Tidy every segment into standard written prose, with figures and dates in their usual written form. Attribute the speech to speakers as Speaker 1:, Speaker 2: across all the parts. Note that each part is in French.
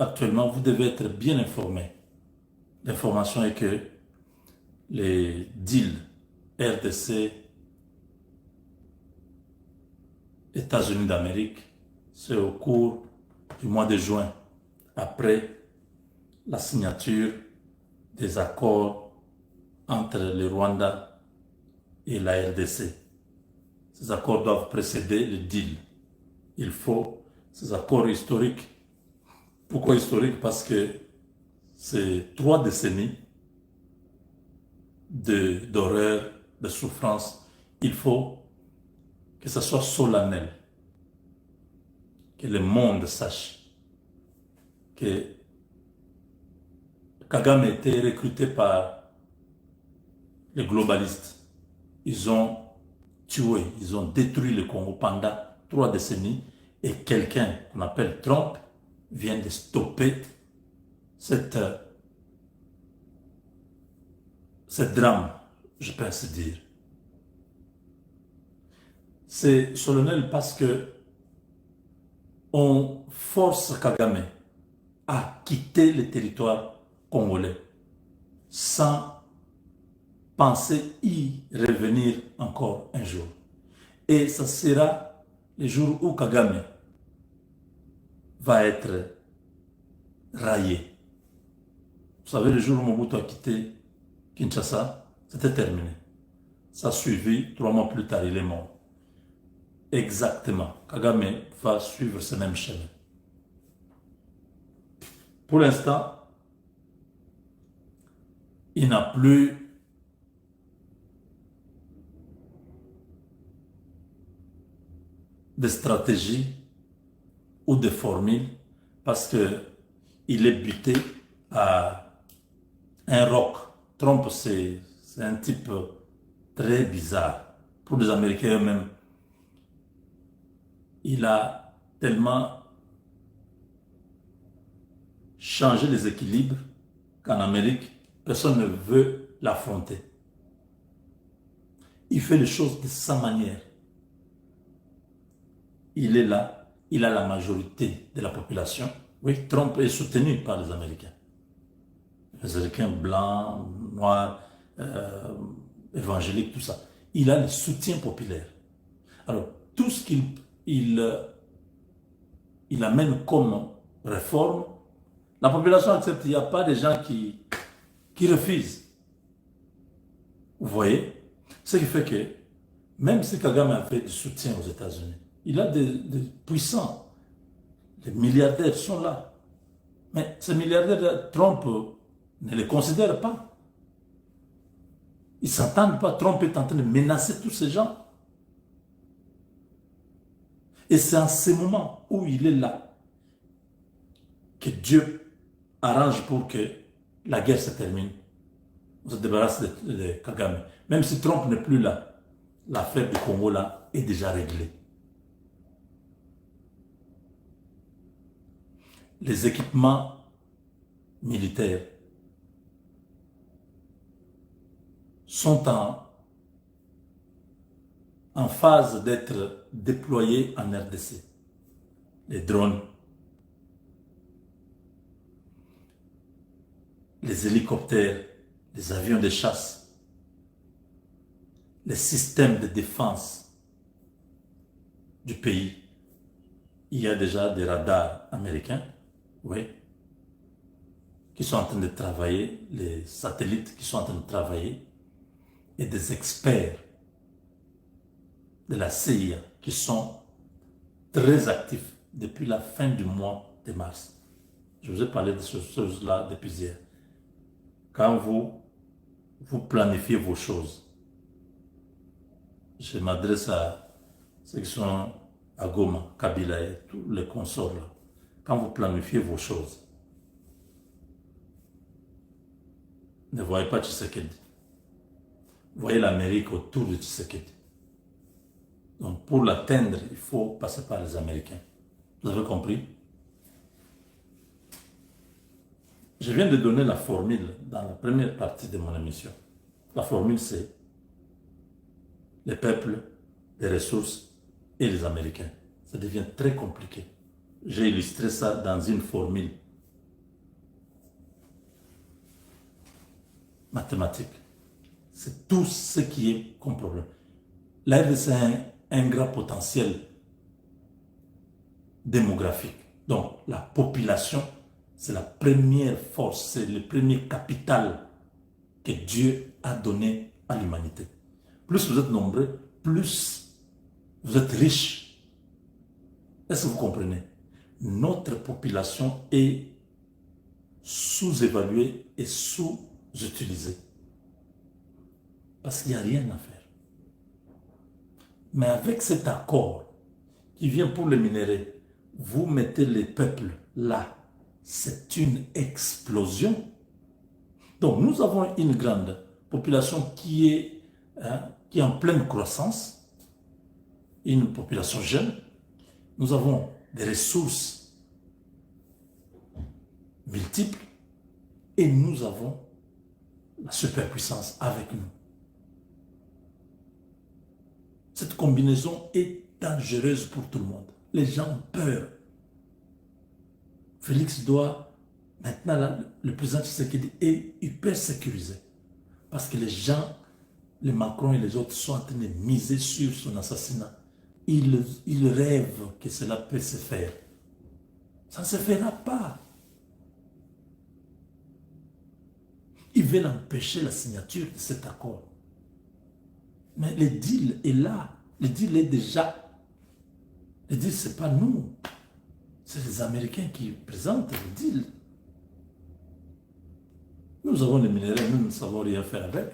Speaker 1: actuellement, vous devez être bien informé. L'information est que les deals RDC, États-Unis d'Amérique, c'est au cours du mois de juin, après la signature des accords entre le Rwanda et la RDC. Ces accords doivent précéder le deal. Il faut ces accords historiques. Pourquoi historiques? Parce que c'est 3 décennies d'horreur, de souffrance. Il faut que ce soit solennel, que le monde sache que Kagame a été recruté par les globalistes. Ils ont tué, ils ont détruit le Congo pendant 3 décennies et quelqu'un qu'on appelle Trump vient de stopper ce drame, je peux ainsi dire. C'est solennel parce que on force Kagame à quitter le territoire congolais sans penser y revenir encore un jour. Et ce sera le jour où Kagame va être raillé. Vous savez, le jour où Mobutu a quitté Kinshasa, c'était terminé. Ça a suivi, 3 mois plus tard, il est mort. Exactement. Kagame va suivre ce même chemin. Pour l'instant, il n'a plus de stratégie ou de formule parce qu'il est buté à un roc. Trump, c'est un type très bizarre. Pour les Américains eux-mêmes, il a tellement changé les équilibres qu'en Amérique, personne ne veut l'affronter. Il fait les choses de sa manière. Il est là, il a la majorité de la population. Oui, Trump est soutenu par les Américains. Les Américains blancs, noirs, évangéliques, tout ça. Il a le soutien populaire. Alors, tout ce qu'il amène comme réforme, la population accepte. Il n'y a pas de gens qui refusent. Vous voyez? Ce qui fait que, même si Kagame avait du soutien aux États-Unis, il a des puissants. Les milliardaires sont là. Mais ces milliardaires, Trump ne les considère pas. Ils ne s'entendent pas. Trump est en train de menacer tous ces gens. Et c'est en ce moment où il est là que Dieu arrange pour que la guerre se termine. On se débarrasse de Kagame. Même si Trump n'est plus là, l'affaire du Congo là est déjà réglée. Les équipements militaires sont en phase d'être déployés en RDC. Les drones, les hélicoptères, les avions de chasse, les systèmes de défense du pays. Il y a déjà des radars américains, oui, qui sont en train de travailler, les satellites qui sont en train de travailler, et des experts de la CIA qui sont très actifs depuis la fin du mois de mars. Je vous ai parlé de ces choses-là depuis hier. Quand vous planifiez vos choses, je m'adresse à ceux qui sont à Goma, Kabila et tous les consorts là. Quand vous planifiez vos choses, ne voyez pas Tshisekedi. Voyez l'Amérique autour de Tshisekedi. Donc pour l'atteindre, il faut passer par les Américains. Vous avez compris? Je viens de donner la formule dans la première partie de mon émission. La formule, c'est les peuples, les ressources et les Américains. Ça devient très compliqué. J'ai illustré ça dans une formule mathématiques. C'est tout ce qui est comme problème. La RDC a un grand potentiel démographique. Donc, la population, c'est la première force, c'est le premier capital que Dieu a donné à l'humanité. Plus vous êtes nombreux, plus vous êtes riches. Est-ce que vous comprenez? Notre population est sous-évaluée et sous-utilisée. Parce qu'il n'y a rien à faire. Mais avec cet accord qui vient pour les minéraux, vous mettez les peuples là. C'est une explosion. Donc nous avons une grande population qui est en pleine croissance, une population jeune. Nous avons des ressources multiples et nous avons la superpuissance avec nous. Cette combinaison est dangereuse pour tout le monde. Les gens ont peur. Félix doit, maintenant, là, le président Tshisekedi est hyper sécurisé. Parce que les gens, les Macron et les autres sont en train de miser sur son assassinat. Ils rêvent que cela peut se faire. Ça ne se fera pas. Ils veulent empêcher la signature de cet accord. Mais le deal est là. Le deal est déjà... Le deal, ce n'est pas nous. C'est les Américains qui présentent le deal. Nous avons les minéraux, nous ne savons rien faire avec.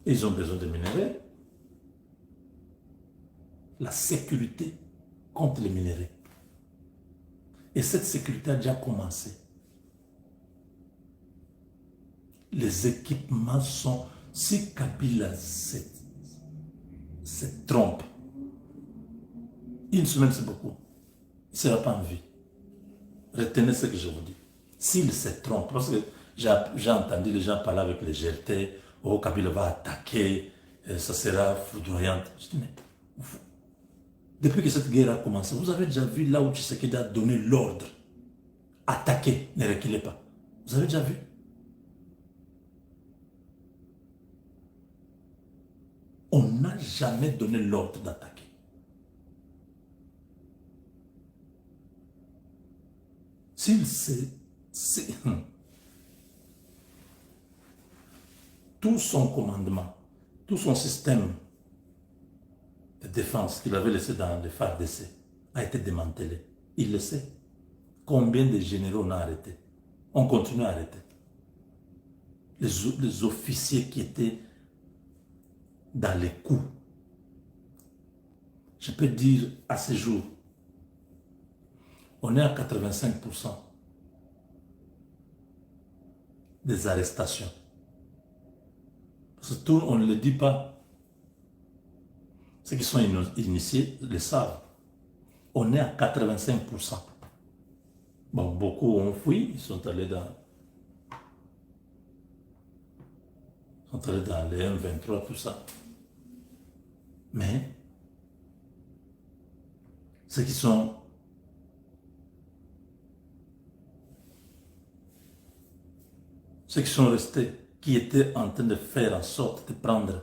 Speaker 1: Ils ont besoin de minéraux. La sécurité contre les minéraux. Et cette sécurité a déjà commencé. Les équipements sont... Si Kabila se trompe, une semaine c'est beaucoup. Il ne sera pas en vie. Retenez ce que je vous dis. S'il se trompe, parce que j'ai entendu les gens parler avec légèreté, oh, Kabila va attaquer, ça sera foudroyant. Je dis, mais depuis que cette guerre a commencé, vous avez déjà vu là où Tshisekedi a donné l'ordre. Attaquez, ne reculez pas. Vous avez déjà vu? On n'a jamais donné l'ordre d'attaquer. Tout son commandement, tout son système de défense qu'il avait laissé dans les FARDC a été démantelé. Il le sait. Combien de généraux on a arrêté? On continue à arrêter. Les officiers qui étaient dans les coups. Je peux dire à ce jour, on est à 85% des arrestations. Parce que tout, on ne le dit pas. Ceux qui sont initiés le savent. On est à 85%. Bon, beaucoup ont fui, ils sont allés dans les M23, tout ça. Mais ceux qui sont restés, qui étaient en train de faire en sorte de prendre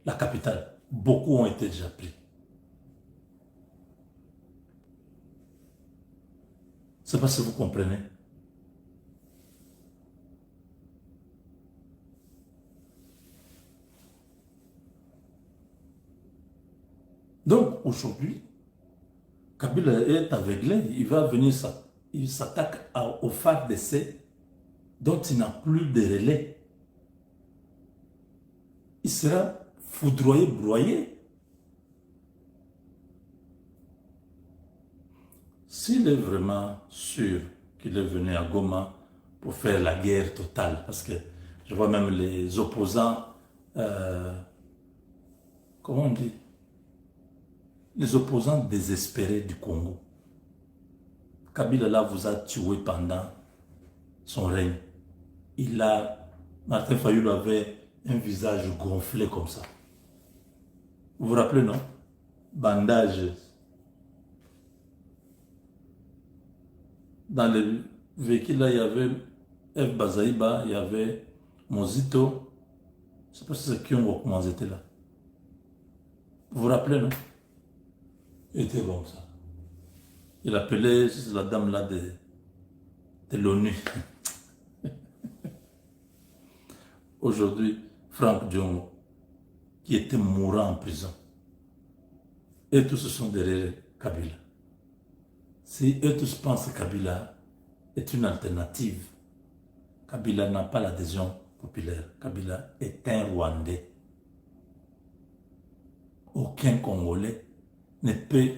Speaker 1: la capitale, beaucoup ont été déjà pris. Je ne sais pas si vous comprenez. Donc aujourd'hui, Kabila est aveuglé, il va venir, il s'attaque au FARDC dont il n'a plus de relais. Il sera foudroyé, broyé. S'il est vraiment sûr qu'il est venu à Goma pour faire la guerre totale, parce que je vois même les opposants, comment on dit? Les opposants désespérés du Congo. Kabila là vous a tué pendant son règne. Martin Fayulu avait un visage gonflé comme ça. Vous vous rappelez, non? Bandage. Dans le véhicule là, il y avait F. Bazaïba, il y avait Mozito, je ne sais pas si c'est Kyungo comment était là. Vous vous rappelez, non? Il était bon, ça. Il appelait la dame là de l'ONU. Aujourd'hui, Franck Diongo, qui était mourant en prison. Et tous se sont derrière Kabila. Si eux tous pensent que Kabila est une alternative, Kabila n'a pas l'adhésion populaire. Kabila est un Rwandais. Aucun Congolais ne peut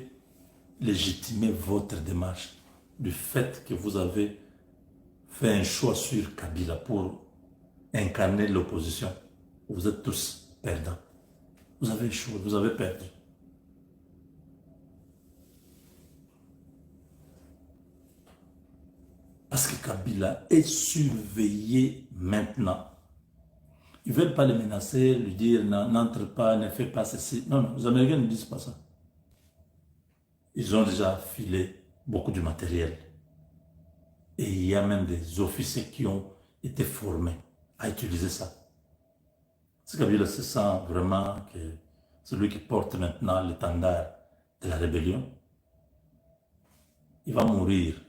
Speaker 1: légitimer votre démarche du fait que vous avez fait un choix sur Kabila pour incarner l'opposition. Vous êtes tous perdants. Vous avez échoué, vous avez perdu. Parce que Kabila est surveillé maintenant. Ils ne veulent pas le menacer, lui dire n'entre pas, ne fais pas ceci. Non, non, les Américains ne disent pas ça. Ils ont déjà filé beaucoup de matériel. Et il y a même des officiers qui ont été formés à utiliser ça. Si Kabila se sent vraiment que celui qui porte maintenant l'étendard de la rébellion, il va mourir.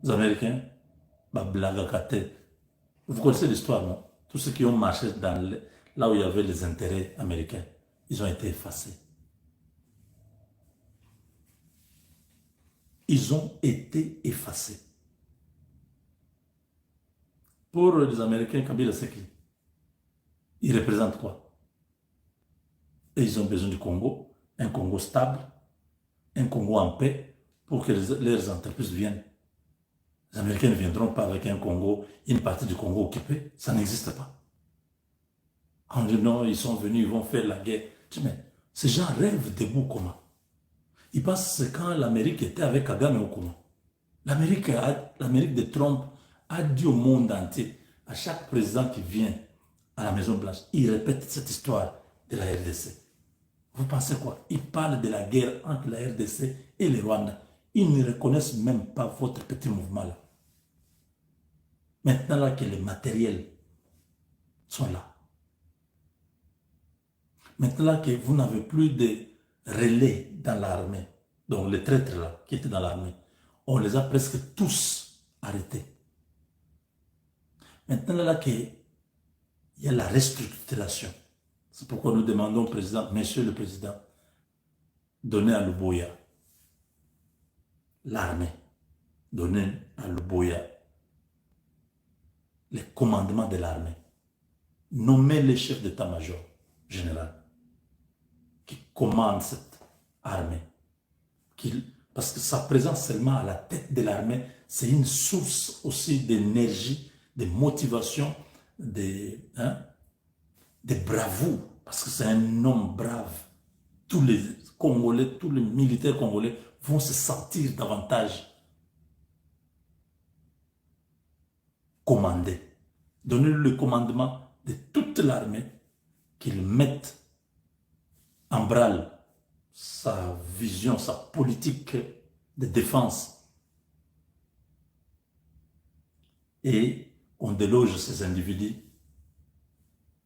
Speaker 1: Les Américains, vous connaissez l'histoire, non? Tous ceux qui ont marché là où il y avait les intérêts américains, ils ont été effacés. Ils ont été effacés. Pour les Américains, Kabila, c'est qui? Il représente quoi? Et ils ont besoin du Congo, un Congo stable, un Congo en paix, pour que leurs entreprises viennent. Les Américains ne viendront pas avec un Congo, une partie du Congo occupée. Ça n'existe pas. On dit non, ils sont venus, ils vont faire la guerre. Tu dis, mais ces gens rêvent de comment? Ils pensent que c'est quand l'Amérique était avec Kagame ou comment? L'Amérique de Trump a dit au monde entier, à chaque président qui vient à la Maison Blanche, il répète cette histoire de la RDC. Vous pensez quoi? Ils parlent de la guerre entre la RDC et le Rwanda. Ils ne reconnaissent même pas votre petit mouvement là. Maintenant là que les matériels sont là. Maintenant là que vous n'avez plus de relais dans l'armée, donc les traîtres là qui étaient dans l'armée, on les a presque tous arrêtés. Maintenant là qu'il y a la restructuration. C'est pourquoi nous demandons au président, monsieur le président, donnez à Luboya l'armée, donnez à Luboya les commandements de l'armée, nommez les chefs d'état-major général qui commande cette armée. Parce que sa présence seulement à la tête de l'armée, c'est une source aussi d'énergie, de motivation, de bravoure. Parce que c'est un homme brave. Tous les Congolais, tous les militaires congolais vont se sentir davantage commandés. Donnez-lui le commandement de toute l'armée, qu'ils mettent en branle sa vision, sa politique de défense. Et on déloge ces individus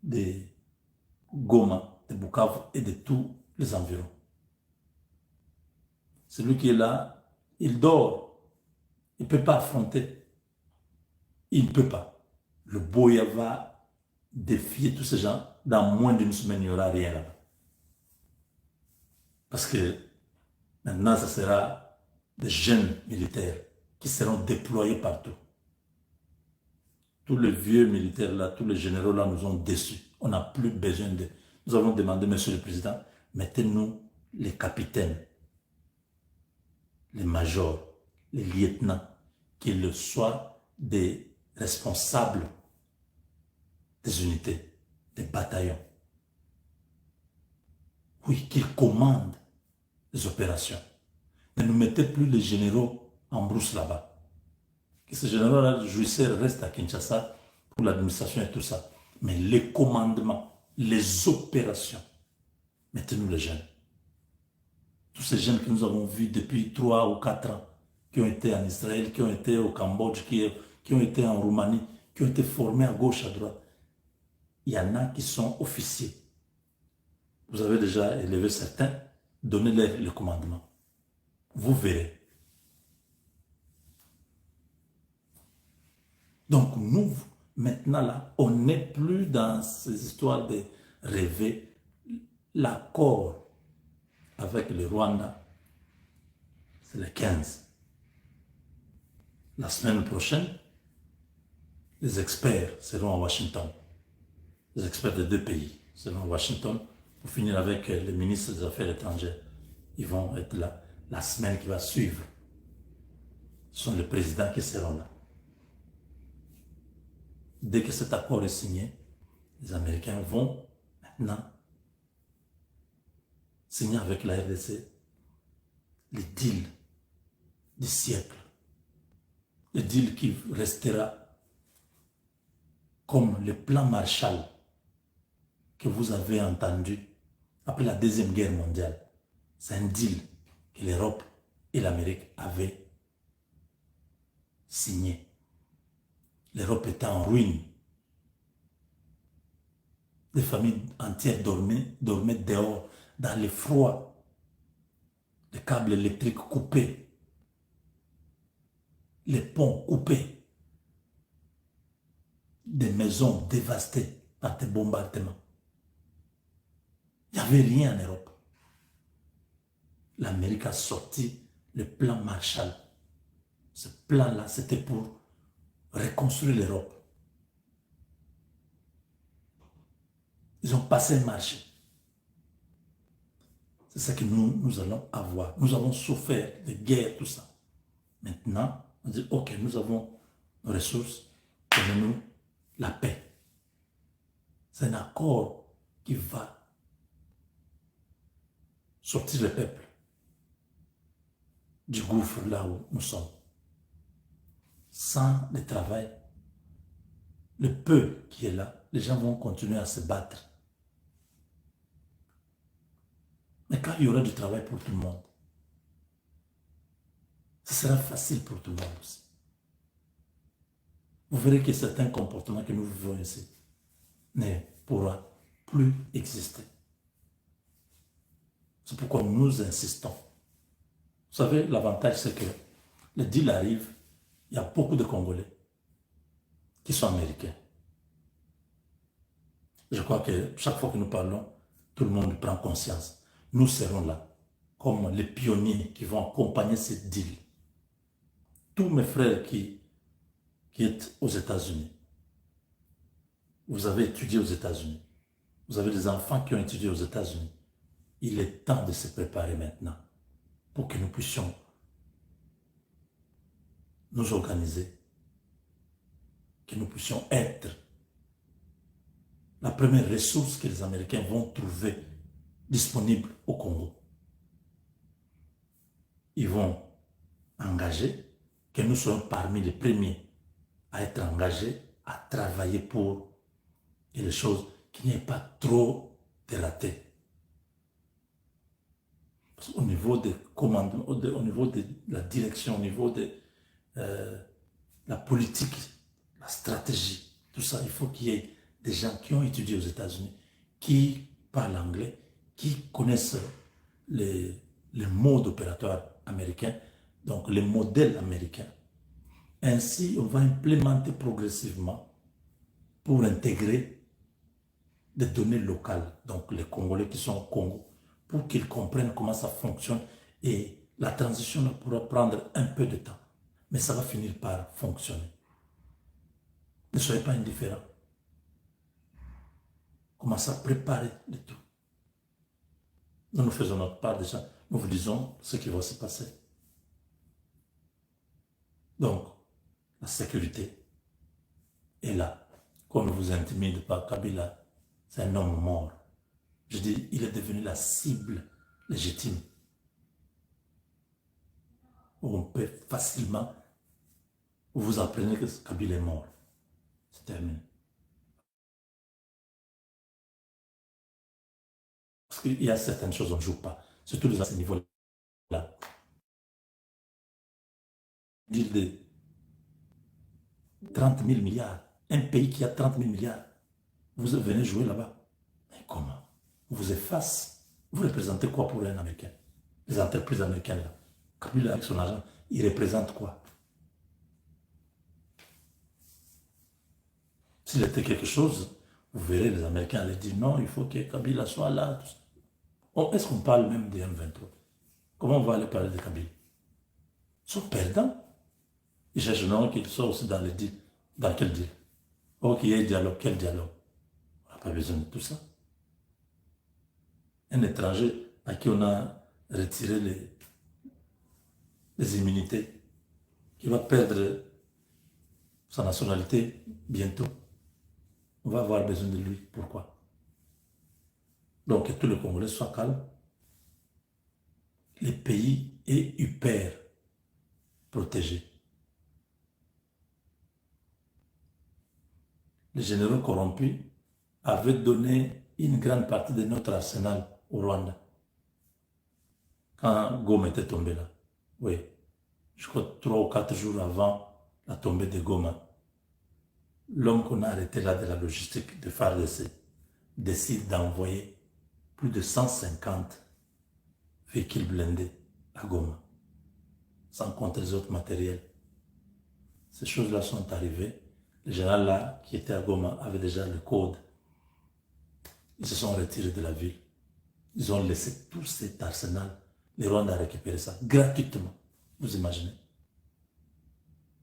Speaker 1: de Goma, de Bukavu et de tous les environs. Celui qui est là, il dort. Il ne peut pas affronter. Il ne peut pas. Le Boya va défier tous ces gens. Dans moins d'une semaine, il n'y aura rien là-bas. Parce que maintenant, ce sera des jeunes militaires qui seront déployés partout. Tous les vieux militaires là, tous les généraux là nous ont déçus. On n'a plus besoin de... Nous avons demandé, monsieur le président, mettez-nous les capitaines, les majors, les lieutenants, qu'ils soient des responsables des unités, des bataillons. Oui, qu'ils commandent les opérations. Ne nous mettez plus les généraux en brousse là-bas. Que ces généraux-là, le jouisseur, restent à Kinshasa pour l'administration et tout ça. Mais les commandements, les opérations, mettez-nous les jeunes. Tous ces jeunes que nous avons vus depuis 3 ou 4 ans, qui ont été en Israël, qui ont été au Cambodge, qui qui ont été en Roumanie, qui ont été formés à gauche, à droite. Il y en a qui sont officiers. Vous avez déjà élevé certains, donnez-leur le commandement. Vous verrez. Donc nous, maintenant là, on n'est plus dans ces histoires de rêver. L'accord avec le Rwanda, c'est le 15. La semaine prochaine, les experts seront à Washington. Les experts des deux pays seront à Washington pour finir avec les ministres des Affaires étrangères. Ils vont être là la semaine qui va suivre. Ce sont les présidents qui seront là. Dès que cet accord est signé, les Américains vont maintenant signer avec la RDC le deal du siècle. Le deal qui restera comme le plan Marshall que vous avez entendu après la Deuxième Guerre mondiale. C'est un deal que l'Europe et l'Amérique avaient signé. L'Europe était en ruine. Des familles entières dormaient dehors, dans le froid. Les câbles électriques coupés. Les ponts coupés. Des maisons dévastées par des bombardements. Il n'y avait rien en Europe. L'Amérique a sorti le plan Marshall. Ce plan-là, c'était pour reconstruire l'Europe. Ils ont passé un marché. C'est ça que nous allons avoir. Nous avons souffert de guerres, tout ça. Maintenant, on dit, ok, nous avons nos ressources, donnez-nous la paix. C'est un accord qui va sortir le peuple du gouffre là où nous sommes. Sans le travail, le peu qui est là, les gens vont continuer à se battre. Mais quand il y aura du travail pour tout le monde, ce sera facile pour tout le monde aussi. Vous verrez que certains comportements que nous vivons ici ne pourront plus exister. C'est pourquoi nous insistons. Vous savez, l'avantage, c'est que le deal arrive, il y a beaucoup de Congolais qui sont américains. Je crois que chaque fois que nous parlons, tout le monde prend conscience. Nous serons là, comme les pionniers qui vont accompagner ce deal. Tous mes frères qui êtes aux États-Unis, vous avez étudié aux États-Unis, vous avez des enfants qui ont étudié aux États-Unis. Il est temps de se préparer maintenant pour que nous puissions nous organiser, que nous puissions être la première ressource que les Américains vont trouver disponible au Congo. Ils vont engager, que nous soyons parmi les premiers à être engagés, à travailler pour que les choses, qu'il n'y ait pas trop de ratés. Au niveau des commandements, au niveau de la direction, au niveau de la politique, la stratégie, tout ça, il faut qu'il y ait des gens qui ont étudié aux États-Unis, qui parlent anglais, qui connaissent les modes opératoires américains, donc les modèles américains. Ainsi, on va implémenter progressivement pour intégrer des données locales, donc les Congolais qui sont au Congo, pour qu'ils comprennent comment ça fonctionne et la transition pourra prendre un peu de temps, mais ça va finir par fonctionner. Ne soyez pas indifférents. Commencez à préparer le tout. Nous faisons notre part déjà. Nous vous disons ce qui va se passer. Donc, la sécurité est là. Qu'on ne vous intimide pas, Kabila, c'est un homme mort. Je dis, il est devenu la cible légitime. On peut facilement, vous apprenez que Kabila est mort. C'est terminé. Parce qu'il y a certaines choses on ne joue pas, surtout à ce niveau-là. 30 000 milliards. Un pays qui a 30 000 milliards. Vous venez jouer là-bas. Mais comment? On vous efface. Vous représentez quoi pour un Américain? Les entreprises américaines là. Kabila avec son argent, il représente quoi? S'il était quelque chose, vous verrez les Américains allaient dire non, il faut que Kabila soit là. Oh, est-ce qu'on parle même des M23? Comment on va aller parler de Kabila? Ils sont perdants. Ils cherchent non qu'ils soient aussi dans le deal. Dans quel deal? Oh, qu'il y ait dialogue. Quel dialogue? On n'a pas besoin de tout ça. Un étranger à qui on a retiré les immunités, qui va perdre sa nationalité bientôt. On va avoir besoin de lui. Pourquoi? Donc, que tous les Congolais soient calmes. Le pays est hyper protégé. Les généraux corrompus avaient donné une grande partie de notre arsenal au Rwanda. Quand Goma était tombé là. Oui. Je crois 3 ou 4 jours avant la tombée de Goma. L'homme qu'on a arrêté là de la logistique de FARDC décide d'envoyer plus de 150 véhicules blindés à Goma, sans compter les autres matériels. Ces choses-là sont arrivées. Les généraux là, qui étaient à Goma, avaient déjà le code. Ils se sont retirés de la ville. Ils ont laissé tout cet arsenal. Les Rwandais ont récupéré ça gratuitement. Vous imaginez?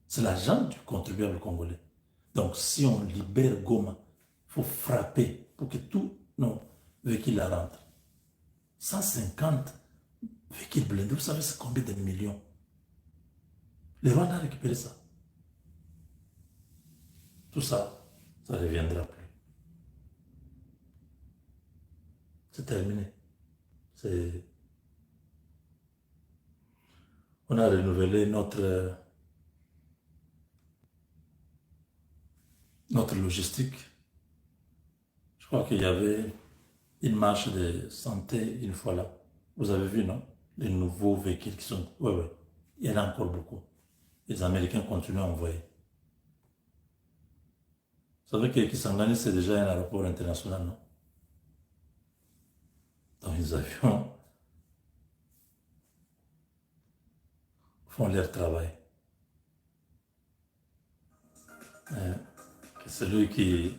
Speaker 1: C'est l'argent du contribuable congolais. Donc, si on libère Goma, il faut frapper pour que tous nos véhicules la rentrent. 150 véhicules blindés, vous savez c'est combien de millions? Les Rwandais ont récupéré ça. Tout ça, ça ne reviendra plus. C'est terminé. On a renouvelé notre logistique. Je crois qu'il y avait une marche de santé une fois là. Vous avez vu, non? Les nouveaux véhicules qui sont... Oui, oui. Il y en a encore beaucoup. Les Américains continuent à envoyer. Vous savez que Kisangani, c'est déjà un aéroport international, non? Donc les avions font leur travail. Celui qui